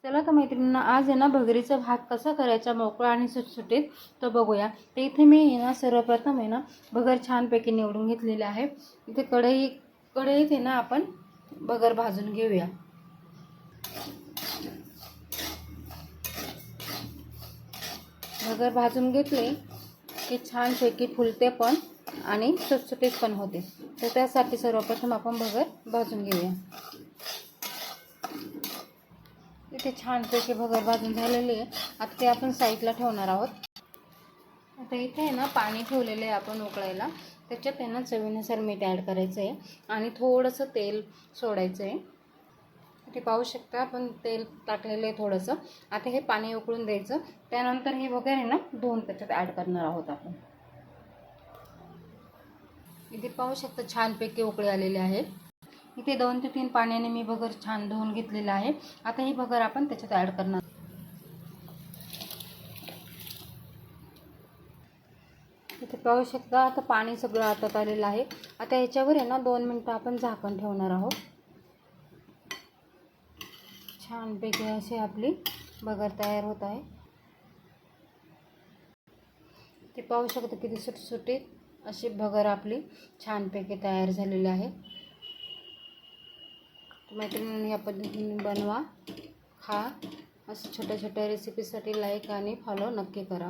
चला तर मैत्रिणींना आज आहे ना भगरीचा भात कसा करायचा मोकळा आणि सुटसुटीत तो बघूया। तर इथे मी आहे ना सर्वप्रथम आहे ना भगर छानपैकी निवडून घेतलेले आहे। इथे कढईत आहे ना आपण भगर भाजून घेऊया। भगर भाजून घेतले की छानपैकी फुलते पण आणि सुटसुटीत पण होते। तर त्यासाठी सर्वप्रथम आपण भगर भाजून घेऊया। इथे छानपैकी भगर भाजून झालेली आहे। आता ते आपण साईडला ठेवणार आहोत। आता इथे आहे ना पाणी ठेवलेले आहे आपण उकळायला। त्याच्यात आहे ना चवीनुसार मीठ ॲड करायचं आहे आणि थोडंसं तेल सोडायचं आहे। इथे पाहू शकता आपण तेल टाकलेलं आहे थोडंसं। आता हे पाणी उकळून द्यायचं। त्यानंतर हे भगर आहे ना धुवून त्याच्यात ॲड करणार आहोत आपण। इथे पाहू शकता छानपैकी उकळी आलेली आहे। इथे 2 ते 3 पाण्याने मी भगर छान धुवून घेतलेला आहे। आता ही भगर आपण त्याच्यात ॲड करणार। इथे पाहू शकता आता पाणी सगळं आटत आलेलं आहे। आता याच्यावर आहे ना 2 मिनिटं आपण झाकण ठेवणार आहोत। छानपैकी अशी आपली भगर तयार होत आहे। ते पाहू शकता किती सुटसुटीत अशी भगर आपली छानपैकी तयार झालेली आहे। मैत्रिणींनी या पद्धतीने बनवा, खा। असं छोट्या छोट्या रेसिपीसाठी लाईक आणि फॉलो नक्की करा।